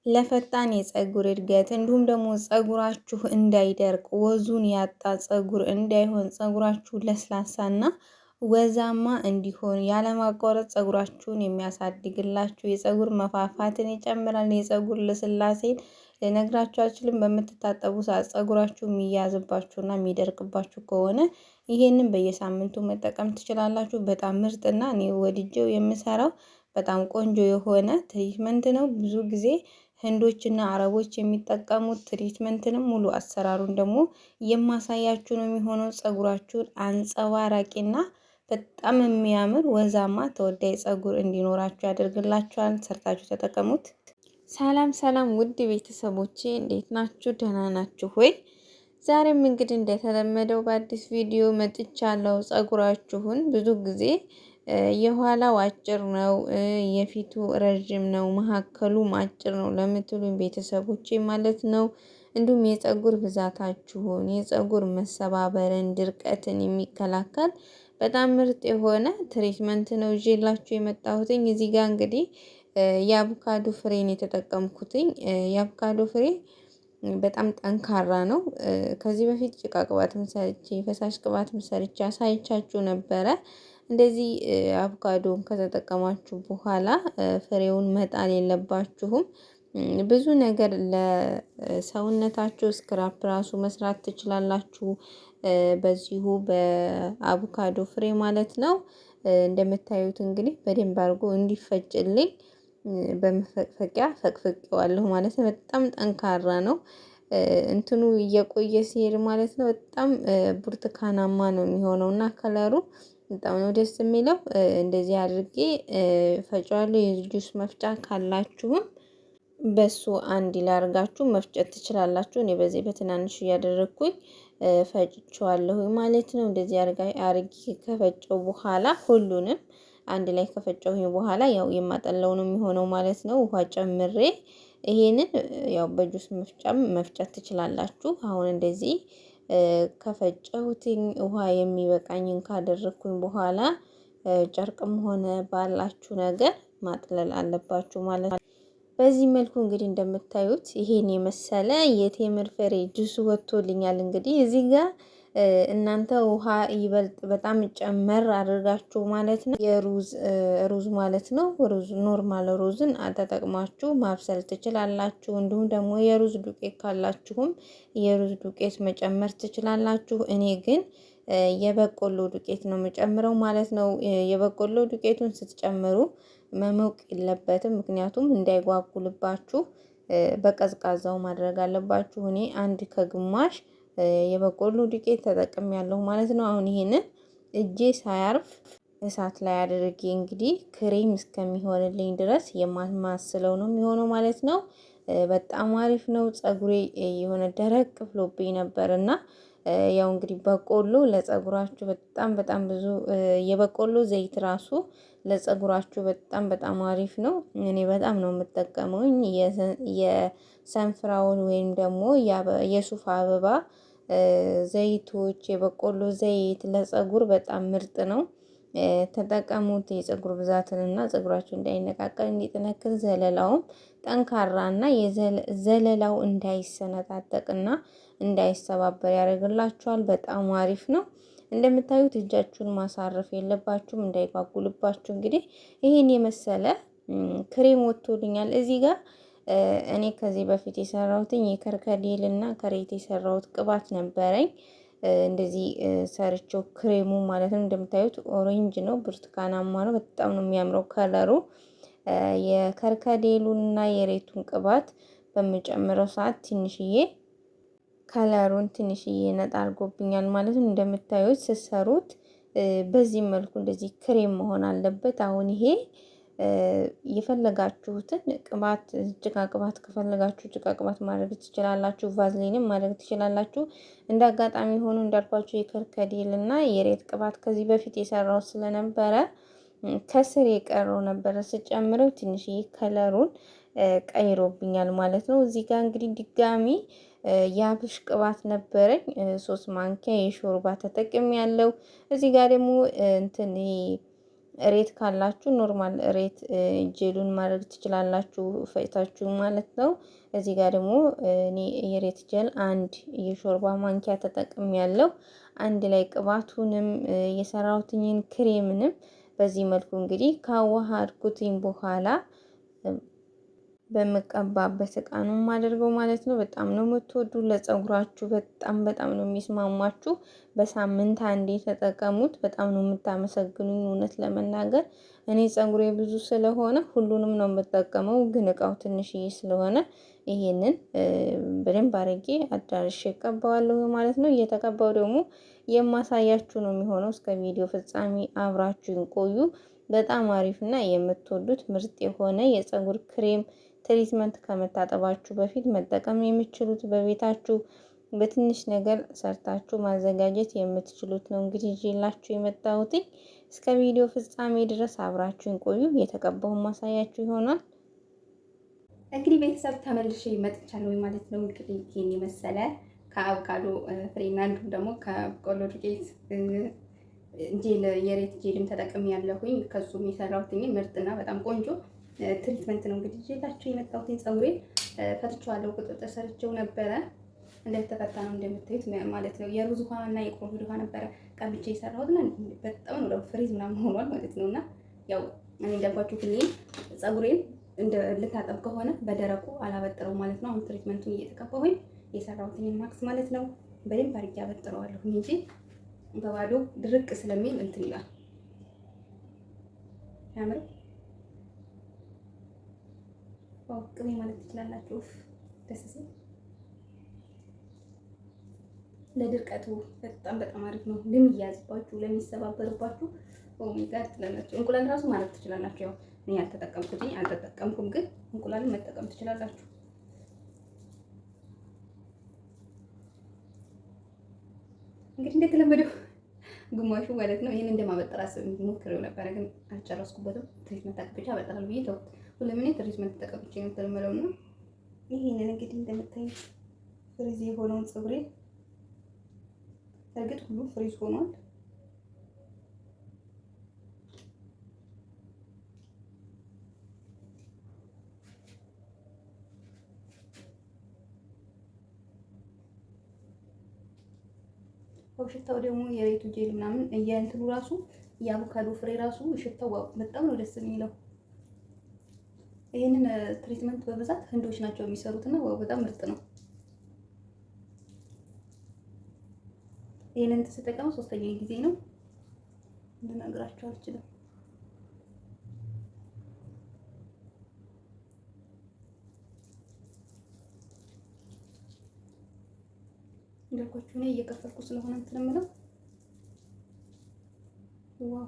ለፈጣን የፀጉር እድገት እንዲሁም ደግሞ ፀጉራችሁ እንዳይደርቅ ወዙን ያጣ ፀጉር እንዳይሆን ፀጉራችሁ ለስላሳና ወዛማ እንዲሆን ያለማቋረጥ ፀጉራችሁን የሚያሳድግላችሁ የፀጉር መፋፋትን ይጨምራል። የፀጉር ልስላሴን ልነግራችሁ አልችልም። በምትታጠቡ ሰዓት ፀጉራችሁ የሚያዝባችሁና የሚደርቅባችሁ ከሆነ ይሄንን በየሳምንቱ መጠቀም ትችላላችሁ። በጣም ምርጥና እኔ ወድጄው የምሰራው በጣም ቆንጆ የሆነ ትሪትመንት ነው። ብዙ ጊዜ ህንዶችና አረቦች የሚጠቀሙት ትሪትመንትንም ሙሉ አሰራሩን ደግሞ የማሳያችሁ ነው የሚሆነው። ፀጉራችሁን አንጸባራቂና በጣም የሚያምር ወዛማ ተወዳጅ ፀጉር እንዲኖራችሁ ያደርግላችኋል። ሰርታችሁ ተጠቀሙት። ሰላም ሰላም ውድ ቤተሰቦቼ እንዴት ናችሁ? ደህና ናችሁ ወይ? ዛሬም እንግዲህ እንደተለመደው በአዲስ ቪዲዮ መጥቻለሁ። ፀጉራችሁን ብዙ ጊዜ የኋላው አጭር ነው፣ የፊቱ ረዥም ነው፣ መካከሉም አጭር ነው ለምትሉኝ ቤተሰቦቼ ማለት ነው። እንዲሁም የፀጉር ብዛታችሁን፣ የፀጉር መሰባበርን፣ ድርቀትን የሚከላከል በጣም ምርጥ የሆነ ትሪትመንት ነው ይዤላችሁ የመጣሁትኝ። እዚህ ጋር እንግዲህ የአቮካዶ ፍሬን የተጠቀምኩትኝ። የአቮካዶ ፍሬ በጣም ጠንካራ ነው። ከዚህ በፊት ጭቃ ቅባትም ሰርቼ ፈሳሽ ቅባትም ሰርቼ አሳይቻችሁ ነበረ። እንደዚህ አቮካዶን ከተጠቀማችሁ በኋላ ፍሬውን መጣል የለባችሁም። ብዙ ነገር ለሰውነታችሁ ስክራፕ ራሱ መስራት ትችላላችሁ በዚሁ በአቮካዶ ፍሬ ማለት ነው። እንደምታዩት እንግዲህ በደንብ አድርጎ እንዲፈጭልኝ በመፈቅፈቂያ ፈቅፍቄዋለሁ ማለት ነው። በጣም ጠንካራ ነው። እንትኑ እየቆየ ሲሄድ ማለት ነው በጣም ብርቱካናማ ነው የሚሆነው እና ከለሩ በጣም ነው ደስ የሚለው። እንደዚህ አድርጌ ፈጫዋለሁ። የጁስ መፍጫ ካላችሁም በሱ አንድ ላርጋችሁ መፍጨት ትችላላችሁ። እኔ በዚህ በትናንሽ እያደረግኩኝ ፈጭቸዋለሁ ማለት ነው። እንደዚህ አርጌ ከፈጨው በኋላ ሁሉንም አንድ ላይ ከፈጨሁኝ በኋላ ያው የማጠላው ነው የሚሆነው ማለት ነው። ውሃ ጨምሬ ይሄንን ያው በጁስ መፍጫም መፍጨት ትችላላችሁ። አሁን እንደዚህ ከፈጨሁትኝ ውሃ የሚበቃኝን ካደረኩኝ በኋላ ጨርቅም ሆነ ባላችሁ ነገር ማጥለል አለባችሁ ማለት ነው። በዚህ መልኩ እንግዲህ እንደምታዩት ይሄን የመሰለ የቴምር ፍሬ ጁስ ወጥቶልኛል። እንግዲህ እዚህ ጋር እናንተ ውሃ ይበልጥ በጣም ጨመር አድርጋችሁ ማለት ነው የሩዝ ማለት ነው ሩዝ ኖርማል ሩዝን ተጠቅማችሁ ማብሰል ትችላላችሁ። እንዲሁም ደግሞ የሩዝ ዱቄት ካላችሁም የሩዝ ዱቄት መጨመር ትችላላችሁ። እኔ ግን የበቆሎ ዱቄት ነው የምጨምረው ማለት ነው። የበቆሎ ዱቄቱን ስትጨምሩ መሞቅ የለበትም፣ ምክንያቱም እንዳይጓጉልባችሁ በቀዝቃዛው ማድረግ አለባችሁ። እኔ አንድ ከግማሽ የበቆሎ ዱቄት ተጠቅም ያለሁ ማለት ነው። አሁን ይሄንን እጄ ሳያርፍ እሳት ላይ አድርጌ እንግዲህ ክሬም እስከሚሆንልኝ ድረስ የማማስለው ነው የሚሆነው ማለት ነው። በጣም አሪፍ ነው። ፀጉሬ የሆነ ደረቅ ብሎብኝ ነበር እና ያው እንግዲህ በቆሎ ለፀጉራችሁ በጣም ብዙ የበቆሎ ዘይት ራሱ ለፀጉራችሁ በጣም አሪፍ ነው። እኔ በጣም ነው የምጠቀመው። የሰንፍራውን ወይም ደግሞ የሱፍ አበባ ዘይቶች፣ የበቆሎ ዘይት ለፀጉር በጣም ምርጥ ነው። ተጠቀሙት። የፀጉር ብዛትንና ፀጉራችሁ እንዳይነቃቀል እንዲጠነክር፣ ዘለላውም ጠንካራና ዘለላው እንዳይሰነጣጠቅና እንዳይሰባበር ያደርግላችኋል። በጣም አሪፍ ነው። እንደምታዩት እጃችሁን ማሳረፍ የለባችሁም እንዳይጓጉልባችሁ። እንግዲህ ይሄን የመሰለ ክሬም ወጥቶልኛል። እዚህ ጋር እኔ ከዚህ በፊት የሰራሁትኝ የከርከዴል እና ከሬት የሰራሁት ቅባት ነበረኝ። እንደዚህ ሰርቼው ክሬሙ ማለት ነው። እንደምታዩት ኦሬንጅ ነው፣ ብርቱካናማ ነው። በጣም ነው የሚያምረው ከለሩ። የከርከዴሉንና የሬቱን ቅባት በምጨምረው ሰዓት ትንሽዬ ከለሩን ትንሽዬ ነጣ አድርጎብኛል ማለት ነው። እንደምታዩት ስሰሩት በዚህ መልኩ እንደዚህ ክሬም መሆን አለበት። አሁን ይሄ የፈለጋችሁትን ቅባት ጭቃ ቅባት ከፈለጋችሁ ጭቃ ቅባት ማድረግ ትችላላችሁ። ቫዝሊንም ማድረግ ትችላላችሁ። እንደ አጋጣሚ ሆኖ እንዳልኳችሁ የከርከዴል እና የሬት ቅባት ከዚህ በፊት የሰራው ስለነበረ ከስር የቀረው ነበረ ስጨምረው ትንሽዬ ከለሩን ቀይሮብኛል ማለት ነው። እዚህ ጋር እንግዲህ ድጋሚ የአብሽ ቅባት ነበረኝ 3 ማንኪያ የሾርባ ተጠቅሜ ያለው። እዚህ ጋር ደግሞ እንትን ሬት ካላችሁ ኖርማል ሬት ጄሉን ማድረግ ትችላላችሁ፣ ፈጭታችሁ ማለት ነው። እዚህ ጋር ደግሞ እኔ የሬት ጀል አንድ የሾርባ ማንኪያ ተጠቅም ያለው አንድ ላይ ቅባቱንም የሰራሁትኝን ክሬምንም በዚህ መልኩ እንግዲህ ካዋሃድኩትኝ በኋላ በምቀባበት እቃ ነው የማደርገው ማለት ነው። በጣም ነው የምትወዱ፣ ለፀጉራችሁ በጣም ነው የሚስማማችሁ። በሳምንት አንዴ ተጠቀሙት። በጣም ነው የምታመሰግኑኝ። እውነት ለመናገር እኔ ፀጉሬ ብዙ ስለሆነ ሁሉንም ነው የምጠቀመው፣ ግን እቃው ትንሽዬ ስለሆነ ይሄንን በደንብ አድርጌ አዳርሼ እቀባዋለሁ ማለት ነው። እየተቀባው ደግሞ የማሳያችሁ ነው የሚሆነው። እስከ ቪዲዮ ፍጻሜ አብራችሁን ቆዩ። በጣም አሪፍ እና የምትወዱት ምርጥ የሆነ የፀጉር ክሬም ትሪትመንት ከመታጠባችሁ በፊት መጠቀም የምትችሉት በቤታችሁ በትንሽ ነገር ሰርታችሁ ማዘጋጀት የምትችሉት ነው። እንግዲህ ይዤላችሁ የመጣሁት እስከ ቪዲዮ ፍጻሜ ድረስ አብራችሁን ቆዩ። የተቀባውን ማሳያችሁ ይሆናል። እንግዲህ ቤተሰብ ተመልሼ መጥቻለሁ ማለት ነው። እንግዲህ ይሄን የመሰለ ከአቮካዶ ፍሬና እንዲሁም ደግሞ ከበቆሎ ዱቄት ጄል የሬት ጄልም ተጠቅሜ ያለሁኝ ከሱም የሰራሁትኝ ምርጥና በጣም ቆንጆ ትሪትመንት ነው። እንግዲህ ይዤላችሁ የመጣሁትኝ ፀጉሬን ፈትቼዋለሁ። ቁጥጥር ሰርቼው ነበረ። እንደተፈታ ነው እንደምታዩት ማለት ነው። የሩዝ ውሃ እና የቅርንፉድ ውሃ ነበረ ቀብቼ የሰራሁትና በጣም ነው ፍሪዝ ምናምን ሆኗል ማለት ነውና ያው እኔ እንደባችሁ ግን ፀጉሬን እንደ ልታጠብ ከሆነ በደረቁ አላበጥረው ማለት ነው። አሁን ትሪትመንቱን እየተቀባሁኝ የሰራሁትን ማክስ ማለት ነው በደንብ አድርጌ አበጥረዋለሁ እንጂ በባዶ ድርቅ ስለሚል እንትን ይላል። ያምር ቅቤ ማለት ትችላላችሁ። ደስ ሲል ለድርቀቱ በጣም አሪፍ ነው። ለሚያዝባችሁ፣ ለሚሰባበርባችሁ ኦሜጋ ትላላችሁ። እንቁላል ራሱ ማለት ትችላላችሁ። ያው እኔ አልተጠቀምኩም፣ ግን እንቁላልን መጠቀም ትችላላችሁ። እንግዲህ እንደተለመደው ግማሹ ማለት ነው ይሄን እንደማበጠር ሞክሬው ነበረ፣ ግን አልጨረስኩበትም። ትሪትመንት ተቀብቼ አበጠራለሁ ብዬ ተውኩት። ሁሉም እኔ ትሪትመንት ተቀብቼ ነው ተለመደውና ይሄንን እንግዲህ እንደምታዩት ፍሪዝ የሆነውን ፀጉሬ እርግጥ ሁሉም ፍሪዝ ሆኗል። ሽታው ደግሞ የሬቱ ጄል ምናምን እያንትኑ ራሱ የአቮካዶ ፍሬ ራሱ ሽታው በጣም ነው ደስ የሚለው። ይሄንን ትሪትመንት በብዛት ህንዶች ናቸው የሚሰሩት እና በጣም ምርጥ ነው። ይሄንን ተጠቀሙ። ሶስተኛ ጊዜ ነው ልነግራችሁ አልችልም። እንደልኳችሁ እኔ እየከፈልኩ ስለሆነ እንትን የምለው ዋው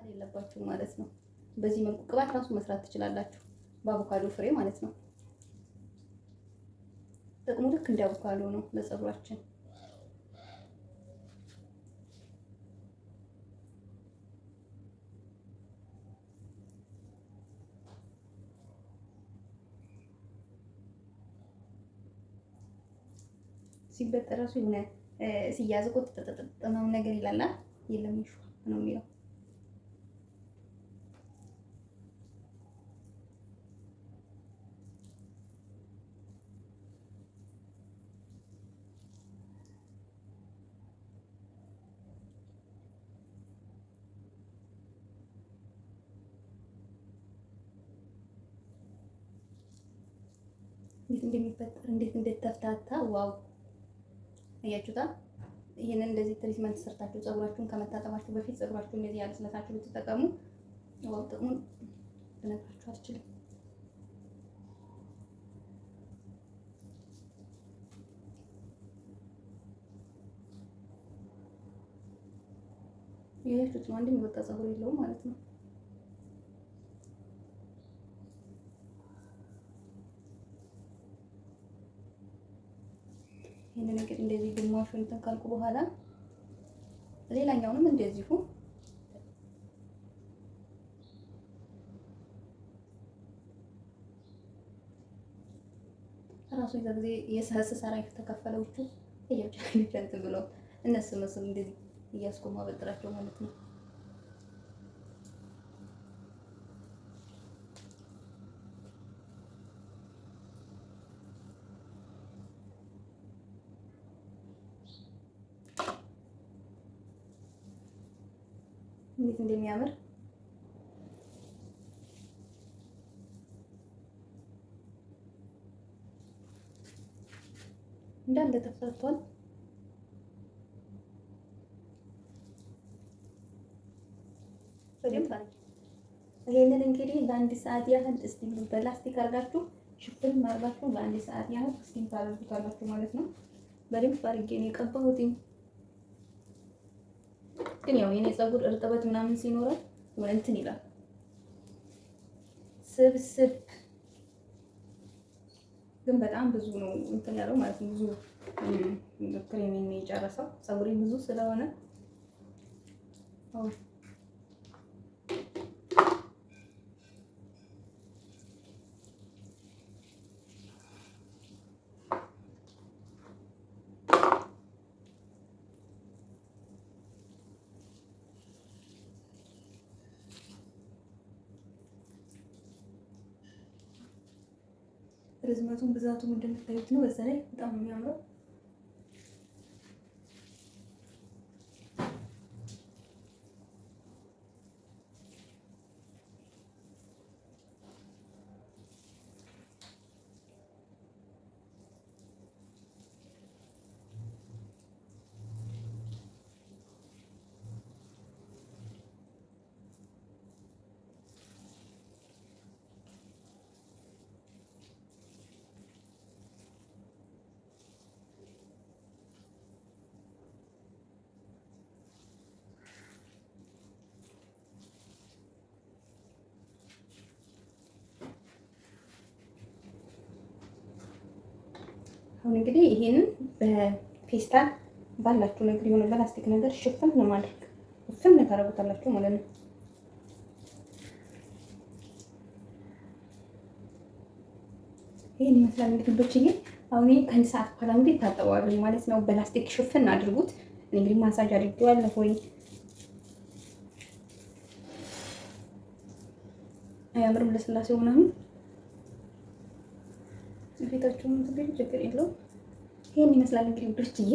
አለባችሁ ማለት ነው። በዚህ መልኩ ቅባት ራሱ መስራት ትችላላችሁ፣ በአቮካዶ ፍሬ ማለት ነው። ጥቅሙ ልክ እንደ አቮካዶ ነው ለፀጉራችን። ሲበጠር ራሱ የሆነ ሲያዝ እኮ ተጠጠጠመው ነገር ይላል። የለም ይሹ ነው የሚለው። እንዴት እንደሚበጠር እንዴት እንደተፍታታ ዋው! አያችሁታ? ይሄንን እንደዚህ ትሪትመንት ሰርታችሁ ፀጉራችሁን ከመታጠባችሁ በፊት ፀጉራችሁን እንደዚህ ያለስለታችሁ ብትጠቀሙ ዋው! ጥቅሙን ልነግራችሁ አልችልም። ያያችሁት ነው። አንድም የወጣ ፀጉር የለውም ማለት ነው። ይሄንን ነገር እንደዚህ ግማሹን እንትን ካልኩ በኋላ ሌላኛውንም እንደዚሁ ራሱ የዛ ጊዜ የሰራ የተከፈለውቹ እንትን ብለው እነሱ መስሉ እንደዚህ እያስቆሙ አበጥራቸው ማለት ነው። እንዴት እንደሚያምር እንዳለ ተፈቷል። ይሄንን እንግዲህ ለአንድ ሰዓት ያህል እስቲም በላስቲክ አድርጋችሁ ሽፍን ማድረጋችሁ ለአንድ ሰዓት ያህል እስቲም ታደርጉታላችሁ ማለት ነው። በደንብ አድርጌ ነው የቀባሁት። ግን ያው የኔ ፀጉር እርጥበት ምናምን ሲኖረው እንትን ይላል ስብስብ፣ ግን በጣም ብዙ ነው እንትን ያለው ማለት ነው። ብዙ ክሬም ነው የጨረሰው ፀጉሬ ብዙ ስለሆነ ርዝመቱን ብዛቱም እንደምታዩት ነው። በዛ ላይ በጣም ነው የሚያምረው። አሁን እንግዲህ ይሄንን በፌስታል ባላችሁ ነገር የሆነ በላስቲክ ነገር ሽፍን ለማድረግ ሽፍን ታደርጉታላችሁ ማለት ነው። ይሄን ይመስላል እንግዲህ ብቻዬ። አሁን ከአንድ ሰዓት በኋላ እንግዲህ ታጠባዋለሁ ማለት ነው። በላስቲክ ሽፍን አድርጉት። እንግዲህ ማሳጅ አድርጌዋለሁ ወይ አያምርም? ለስላሴው ምናምን ፊታችሁን ትግል ችግር የለውም። ይሄን ይመስላል እንግዲህ ብቻዬ።